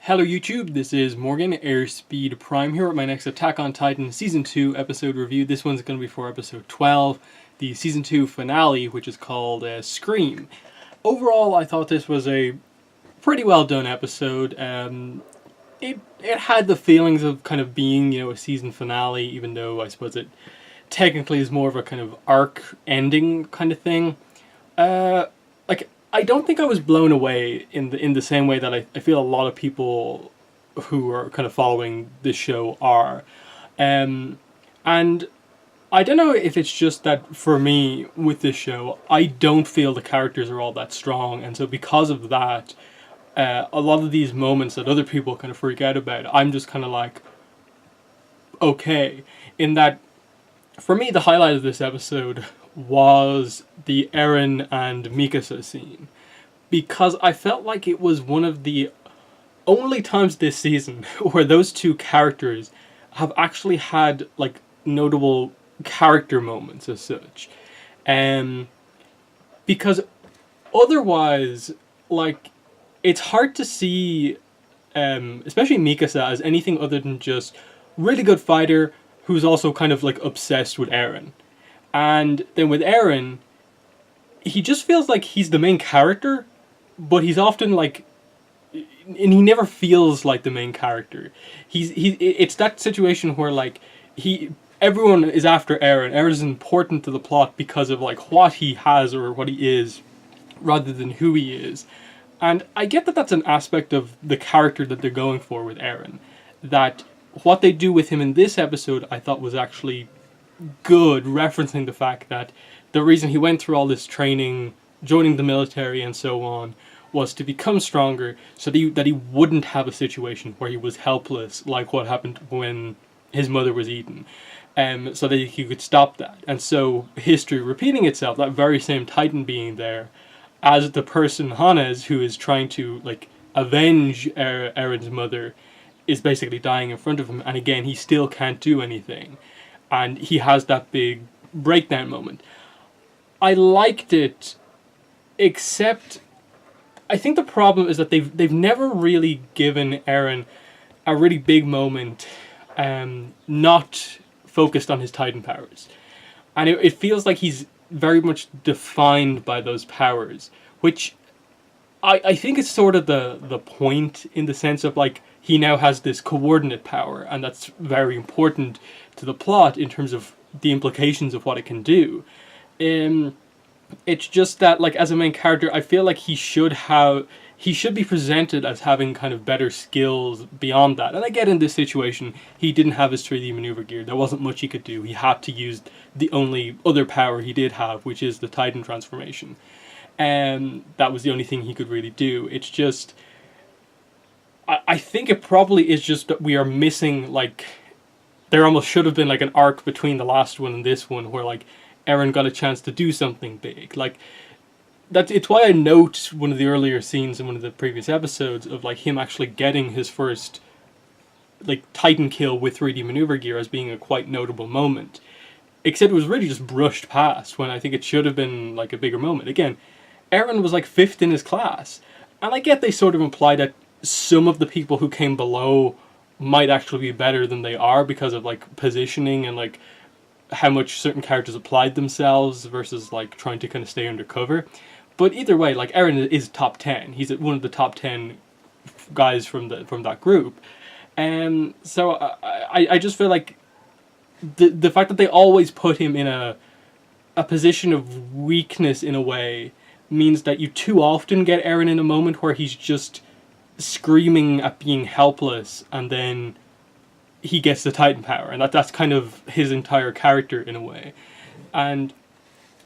Hello YouTube, this is Morgan, Airspeed Prime here with my next Attack on Titan Season 2 episode review. This one's going to be for episode 12, the Season 2 finale, which is called Scream. Overall, I thought this was a pretty well done episode. It had the feelings of kind of being, a season finale, even though I suppose it technically is more of a kind of arc ending kind of thing. I don't think I was blown away in the same way that I feel a lot of people who are kind of following this show are. And I don't know if it's just that for me with this show, I don't feel the characters are all that strong. And so because of that, a lot of these moments that other people kind of freak out about, I'm just kind of like, okay. In that, for me, the highlight of this episode was the Eren and Mikasa scene, because I felt like it was one of the only times this season where those two characters have actually had like notable character moments as such, because otherwise, like, it's hard to see, especially Mikasa, as anything other than just really good fighter who's also kind of like obsessed with Eren. And then with Eren, he just feels like he's the main character, but he's often like, and he never feels like the main character. It's that situation where like everyone is after Eren. Eren is important to the plot because of like what he has or what he is, rather than who he is. And I get that that's an aspect of the character that they're going for with Eren. That what they do with him in this episode, I thought was actually good, referencing the fact that the reason he went through all this training, joining the military and so on, was to become stronger, so that he wouldn't have a situation where he was helpless, like what happened when his mother was eaten, so that he could stop that. And so history repeating itself, that very same Titan being there as the person Hannes, who is trying to like avenge Eren's mother, is basically dying in front of him, and again he still can't do anything. And he has that big breakdown moment. I liked it, except I think the problem is that they've never really given Eren a really big moment, not focused on his Titan powers. And it feels like he's very much defined by those powers, which I think is sort of the point, in the sense of like, he now has this coordinate power, and that's very important to the plot in terms of the implications of what it can do. It's just that, like, as a main character, I feel like he should be presented as having kind of better skills beyond that. And I get in this situation, he didn't have his 3D maneuver gear. There wasn't much he could do. He had to use the only other power he did have, which is the Titan transformation. And that was the only thing he could really do. It's just, I think it probably is just that we are missing, like, there almost should have been like an arc between the last one and this one, where like Eren got a chance to do something big. Like, it's why I note one of the earlier scenes in one of the previous episodes of like him actually getting his first like Titan kill with 3D maneuver gear as being a quite notable moment. Except it was really just brushed past, when I think it should have been like a bigger moment. Again, Eren was like 5th in his class, and I get they sort of imply that some of the people who came below might actually be better than they are because of like positioning and like how much certain characters applied themselves versus like trying to kind of stay undercover. But either way, like, Eren is top 10. He's one of the top 10 guys from that group. And so I just feel like the fact that they always put him in a position of weakness in a way means that you too often get Eren in a moment where he's just screaming at being helpless, and then he gets the Titan power, and that's kind of his entire character in a way. And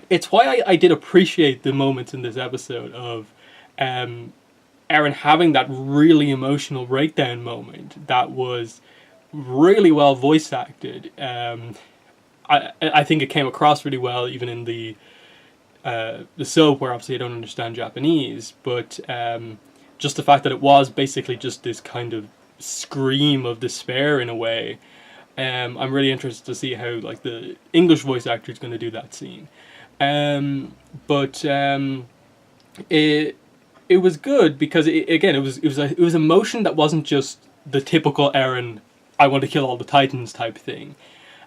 it's why I did appreciate the moments in this episode of Eren having that really emotional breakdown moment that was really well voice acted. I think it came across really well even in the soap, where obviously I don't understand Japanese, but just the fact that it was basically just this kind of scream of despair in a way. I'm really interested to see how like the English voice actor is going to do that scene. But it was good because it was emotion that wasn't just the typical Eren, I want to kill all the Titans type thing.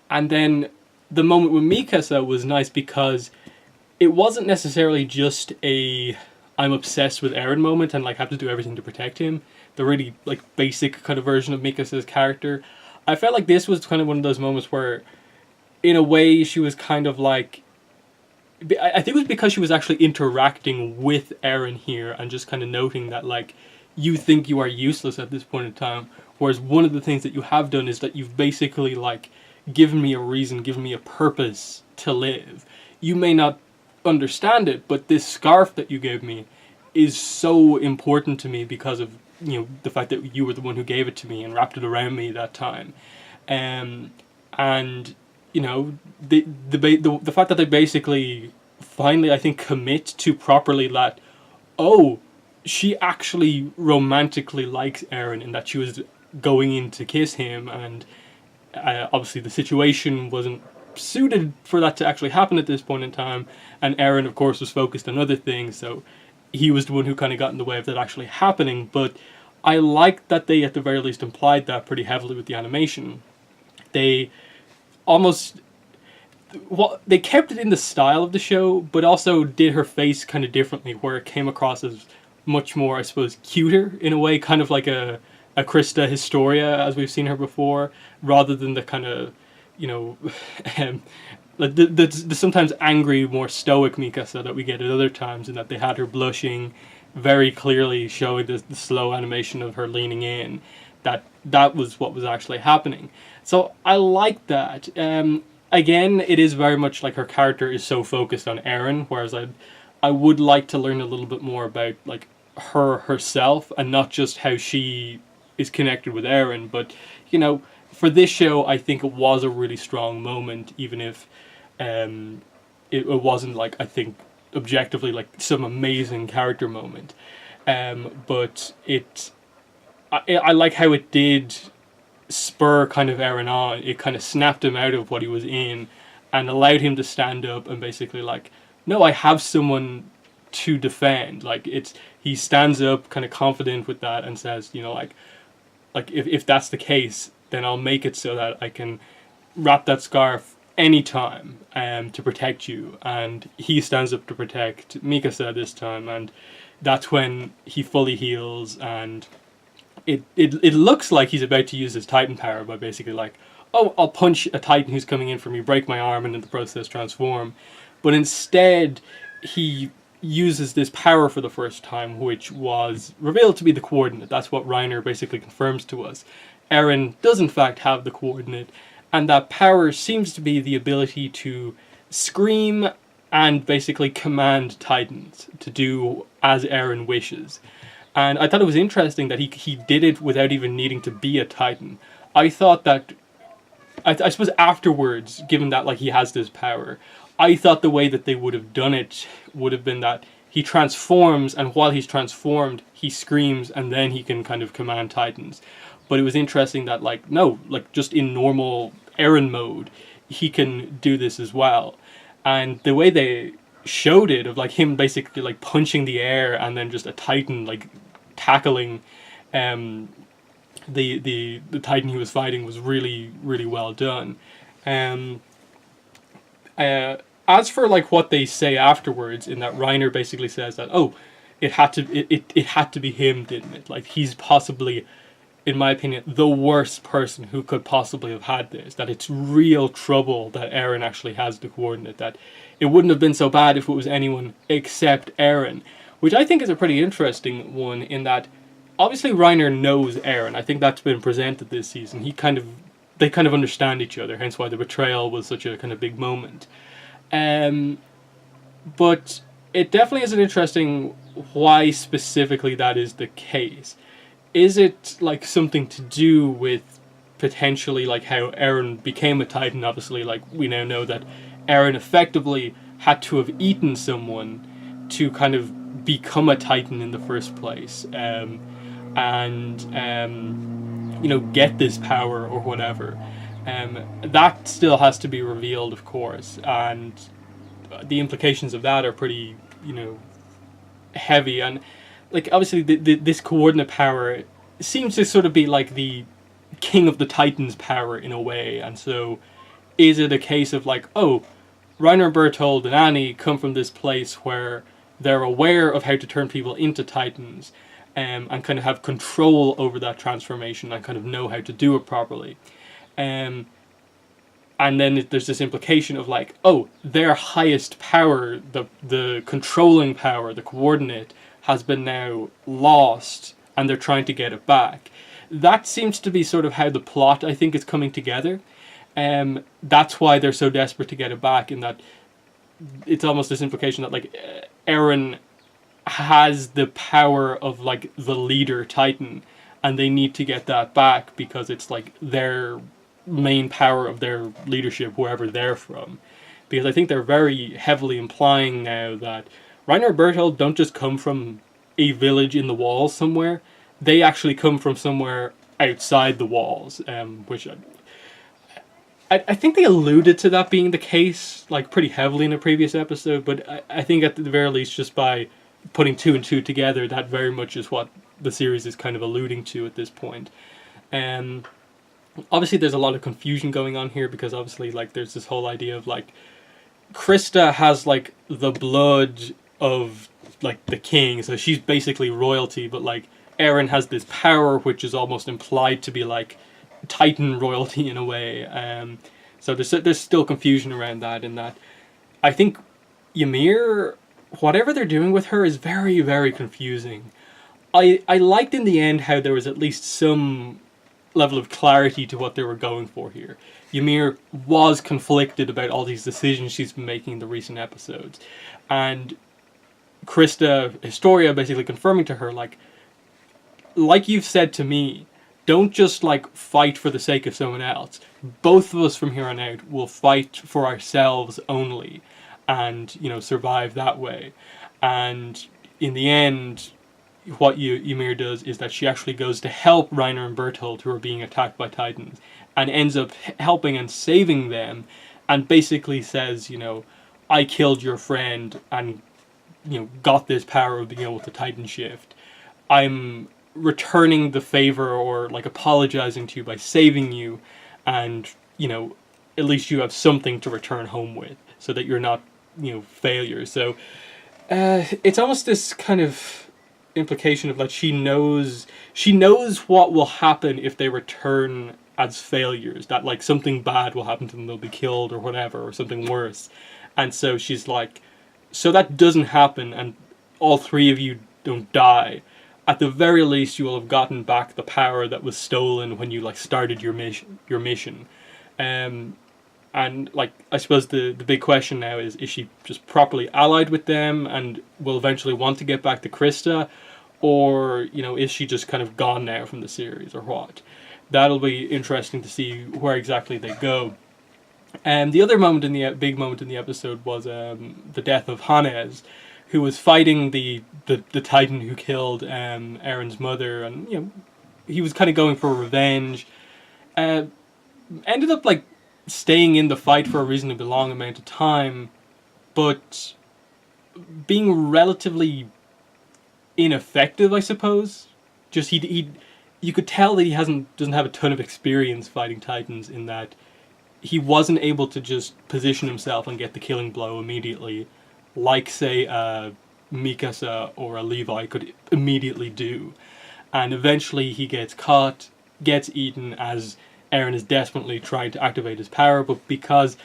And then the moment with Mikasa was nice because it wasn't necessarily just a I'm obsessed with Eren moment and like have to do everything to protect him. The really like basic kind of version of Mikasa's character. I felt like this was kind of one of those moments where, in a way, she was kind of like. I think it was because she was actually interacting with Eren here and just kind of noting that like you think you are useless at this point in time, whereas one of the things that you have done is that you've basically like given me a reason, given me a purpose to live. You may not understand it, but this scarf that you gave me is so important to me because of the fact that you were the one who gave it to me and wrapped it around me that time, and the fact that they basically finally I think commit to properly that she actually romantically likes Eren and that she was going in to kiss him, and obviously the situation wasn't suited for that to actually happen at this point in time, and Eren of course was focused on other things, so he was the one who kind of got in the way of that actually happening. But I like that they at the very least implied that pretty heavily with the animation. They almost they kept it in the style of the show, but also did her face kind of differently, where it came across as much more, I suppose, cuter in a way, kind of like a Krista Historia as we've seen her before, rather than the kind of the sometimes angry, more stoic Mikasa that we get at other times, in that they had her blushing, very clearly showing the slow animation of her leaning in. That was what was actually happening. So I like that. Again, it is very much like her character is so focused on Eren, whereas I would like to learn a little bit more about like her herself and not just how she is connected with Eren. But for this show, I think it was a really strong moment, even if it wasn't like, I think, objectively like some amazing character moment. But I like how it did spur kind of Eren on. It kind of snapped him out of what he was in and allowed him to stand up and basically like, no, I have someone to defend. Like he stands up kind of confident with that and says, like if that's the case, then I'll make it so that I can wrap that scarf anytime to protect you. And he stands up to protect Mikasa this time, and that's when he fully heals, and it looks like he's about to use his Titan power by basically like, oh, I'll punch a Titan who's coming in for me, break my arm, and in the process transform. But instead, he uses this power for the first time, which was revealed to be the coordinate. That's what Reiner basically confirms to us. Eren does in fact have the coordinate, and that power seems to be the ability to scream and basically command Titans to do as Eren wishes. And I thought it was interesting that he did it without even needing to be a Titan. I thought that, I suppose afterwards, given that like he has this power, I thought the way that they would have done it would have been that he transforms, and while he's transformed, he screams, and then he can kind of command Titans. But it was interesting that like, no, like just in normal Eren mode, he can do this as well. And the way they showed it, of like him basically like punching the air and then just a Titan like tackling the Titan he was fighting, was really, really well done. As for like what they say afterwards, in that Reiner basically says that, oh, it had to be him, didn't it? Like he's possibly, in my opinion, the worst person who could possibly have had this. That it's real trouble that Eren actually has the coordinate. That it wouldn't have been so bad if it was anyone except Eren. Which I think is a pretty interesting one, in that obviously Reiner knows Eren. I think that's been presented this season. They kind of understand each other, hence why the betrayal was such a kind of big moment. But it definitely is an interesting why specifically that is the case. Is it like something to do with potentially like how Eren became a Titan? Obviously, like we now know that Eren effectively had to have eaten someone to kind of become a Titan in the first place, and get this power or whatever. That still has to be revealed, of course, and the implications of that are pretty, heavy. And like obviously this coordinate power seems to sort of be like the king of the Titans power in a way, and so is it a case of like, oh, Reiner, Berthold, and Annie come from this place where they're aware of how to turn people into Titans, and kind of have control over that transformation and kind of know how to do it properly. Um, and then there's this implication of like, oh, their highest power, the controlling power, the coordinate, has been now lost, and they're trying to get it back. That seems to be sort of how the plot, I think, is coming together. That's why they're so desperate to get it back, in that it's almost this implication that like Eren has the power of like the leader Titan, and they need to get that back because it's like their main power of their leadership, wherever they're from. Because I think they're very heavily implying now that Reiner and Berthold don't just come from a village in the walls somewhere, they actually come from somewhere outside the walls, which I think they alluded to that being the case like pretty heavily in a previous episode, but I think at the very least, just by putting two and two together, that very much is what the series is kind of alluding to at this point. Obviously there's a lot of confusion going on here, because obviously like there's this whole idea of like Krista has like the blood of like the king, so she's basically royalty, but like Eren has this power which is almost implied to be like Titan royalty in a way. So there's still confusion around that, in that I think Ymir, whatever they're doing with her is very, very confusing. I liked in the end how there was at least some level of clarity to what they were going for here. Ymir was conflicted about all these decisions she's been making in the recent episodes, and Krista Historia basically confirming to her like you've said to me, don't just like fight for the sake of someone else. Both of us from here on out will fight for ourselves only, and survive that way. And in the end, what Ymir does is that she actually goes to help Reiner and Berthold, who are being attacked by Titans, and ends up helping and saving them, and basically says, I killed your friend and got this power of being able to Titan shift. I'm returning the favor, or like apologizing to you by saving you, and at least you have something to return home with, so that you're not failures. So it's almost this kind of implication of that she knows what will happen if they return as failures, that like something bad will happen to them, they'll be killed or whatever, or something worse. And so she's like, so that doesn't happen and all three of you don't die, at the very least you will have gotten back the power that was stolen when you like started your mission. And like I suppose the big question now is she just properly allied with them and will eventually want to get back to Krista, or is she just kind of gone now from the series, or what? That'll be interesting to see where exactly they go. The other moment big moment in the episode was the death of Hannes, who was fighting the Titan who killed Eren's mother, and he was kind of going for revenge. Ended up like staying in the fight for a reasonably long amount of time, but being relatively ineffective, I suppose. Just you could tell that he doesn't have a ton of experience fighting Titans, in that he wasn't able to just position himself and get the killing blow immediately, like say Mikasa or a Levi could immediately do. And eventually he gets caught, gets eaten, as Eren is desperately trying to activate his power, but because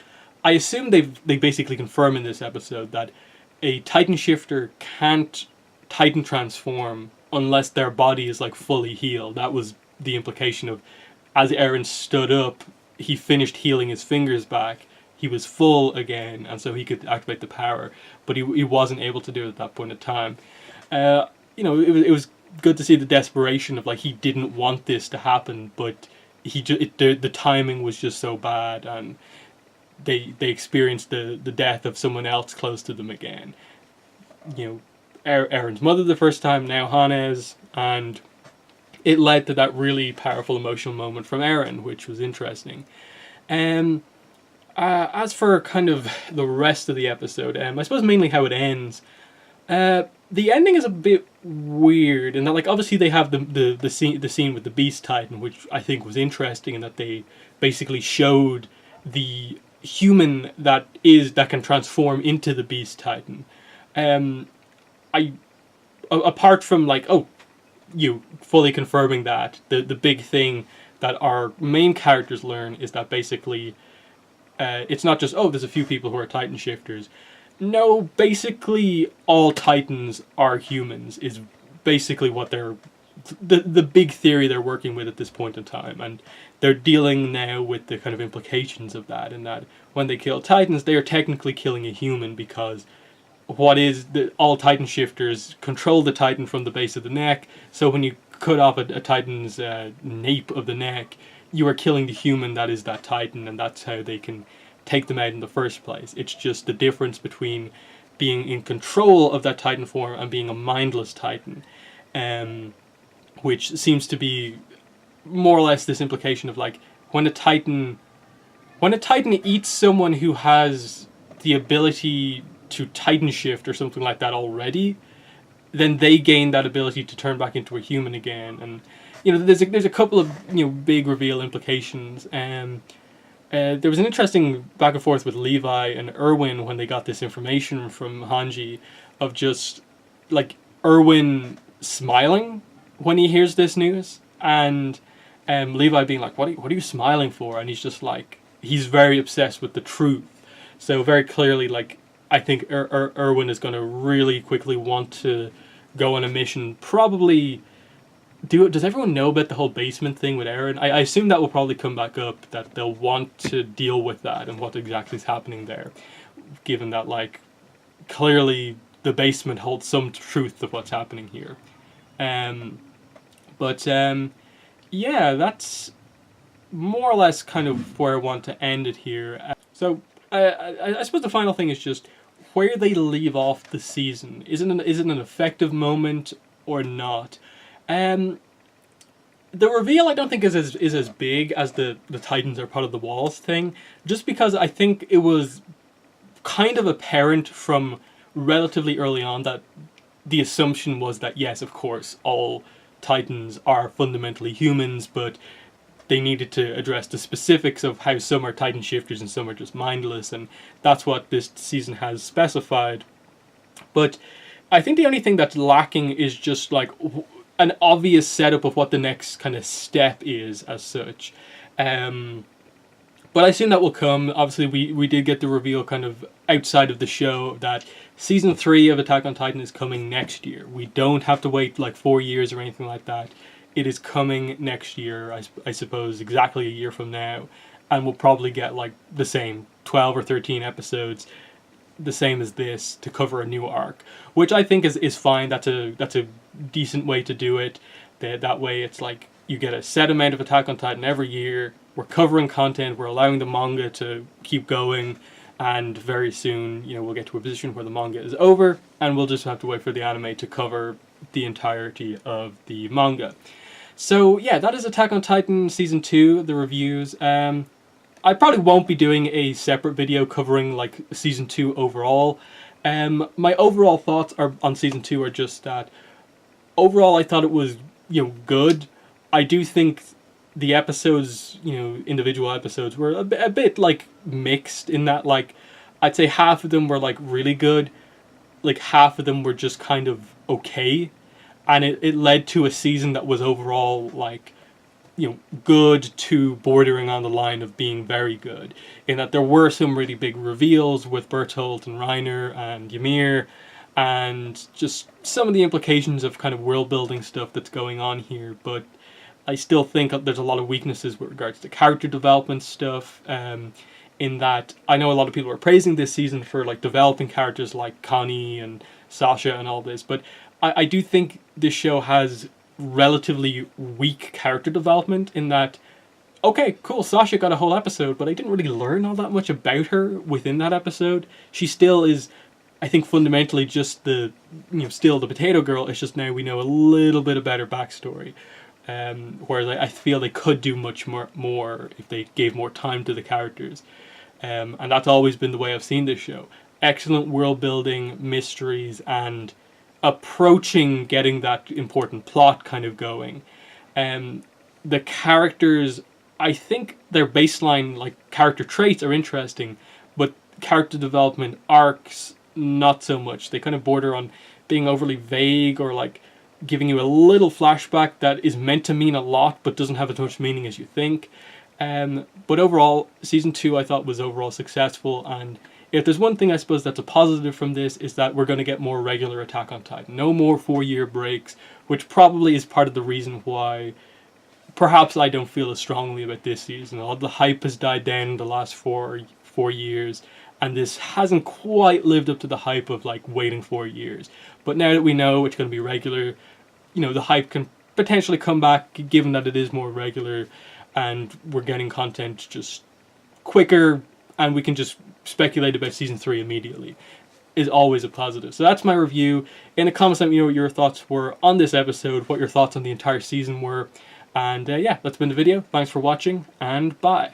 I assume they basically confirm in this episode that a Titan shifter can't Titan transform unless their body is like fully healed. That was the implication of, as Eren stood up, he finished healing his fingers back, he was full again, and so he could activate the power, but he wasn't able to do it at that point in time. It was good to see the desperation of like he didn't want this to happen, but the timing was just so bad, and they experienced the death of someone else close to them again. Eren's mother the first time, now Hannes, and it led to that really powerful emotional moment from Eren, which was interesting. As for kind of the rest of the episode, I suppose mainly how it ends, the ending is a bit weird, and that like obviously they have the scene with the Beast Titan, which I think was interesting, in that they basically showed the human that can transform into the Beast Titan. Um, I apart from like, oh, you fully confirming that, the big thing that our main characters learn is that basically it's not just, oh, there's a few people who are Titan shifters. No, basically all Titans are humans is basically what they're the big theory they're working with at this point in time, and they're dealing now with the kind of implications of that, in that when they kill Titans, they are technically killing a human, because what is the all Titan shifters control the Titan from the base of the neck. So when you cut off a Titan's nape of the neck, you are killing the human that is that Titan, and that's how they can take them out in the first place. It's just the difference between being in control of that Titan form and being a mindless Titan, which seems to be more or less this implication of like, when a Titan eats someone who has the ability to Titan shift or something like that already, then they gain that ability to turn back into a human again. And there's a couple of big reveal implications. There was an interesting back and forth with Levi and Erwin when they got this information from Hanji, of just like Erwin smiling when he hears this news, and Levi being like, what are you smiling for? And he's just like, he's very obsessed with the truth. So very clearly, like, I think Erwin is going to really quickly want to go on a mission. Probably does everyone know about the whole basement thing with Eren? I assume that will probably come back up, that they'll want to deal with that and what exactly is happening there, given that like clearly the basement holds some truth of what's happening here. But yeah, that's more or less kind of where I want to end it here. So I suppose the final thing is just where they leave off the season. Is it an effective moment or not? The reveal I don't think is as big as the Titans are part of the walls thing, just because I think it was kind of apparent from relatively early on that the assumption was that yes, of course, all Titans are fundamentally humans, but they needed to address the specifics of how some are Titan shifters and some are just mindless, and that's what this season has specified. But I think the only thing that's lacking is just like an obvious setup of what the next kind of step is as such. But I assume that will come. Obviously, we did get the reveal kind of outside of the show that Season 3 of Attack on Titan is coming next year. We don't have to wait like 4 years or anything like that. It is coming next year, I suppose, exactly a year from now. And we'll probably get like the same 12 or 13 episodes, the same as this, to cover a new arc. Which I think is fine. That's a decent way to do it. That way it's like you get a set amount of Attack on Titan every year. We're covering content, we're allowing the manga to keep going, and very soon, we'll get to a position where the manga is over, and we'll just have to wait for the anime to cover the entirety of the manga. So yeah, that is Attack on Titan Season 2, the reviews. I probably won't be doing a separate video covering like Season 2 overall. My overall thoughts on Season 2 are just that overall I thought it was good. I do think the episodes, individual episodes, were a bit like mixed, in that like I'd say half of them were like really good, like half of them were just kind of okay, and it led to a season that was overall like good to bordering on the line of being very good, in that there were some really big reveals with Bertolt and Reiner and Ymir, and just some of the implications of kind of world building stuff that's going on here. But I still think there's a lot of weaknesses with regards to character development stuff, in that I know a lot of people are praising this season for like developing characters like Connie and Sasha and all this, but I do think this show has relatively weak character development, in that, okay, cool, Sasha got a whole episode, but I didn't really learn all that much about her within that episode. She still is, I think, fundamentally just still the potato girl. It's just now we know a little bit about her backstory. Whereas I feel they could do much more if they gave more time to the characters. And that's always been the way I've seen this show. Excellent world building, mysteries, and approaching getting that important plot kind of going. The characters, I think their baseline like character traits are interesting, but character development arcs not so much. They kind of border on being overly vague or like giving you a little flashback that is meant to mean a lot but doesn't have as much meaning as you think. But overall, season 2 I thought was overall successful, and if there's one thing I suppose that's a positive from this is that we're going to get more regular Attack on Titan. No more 4-year breaks, which probably is part of the reason why perhaps I don't feel as strongly about this season. All the hype has died down in the last four years, and this hasn't quite lived up to the hype of like waiting 4 years. But now that we know it's going to be regular, you know, the hype can potentially come back given that it is more regular and we're getting content just quicker and we can just speculate about season 3 immediately, is always a positive. So that's my review. In the comments, let me know what your thoughts were on this episode, what your thoughts on the entire season were. And yeah, that's been the video. Thanks for watching, and bye.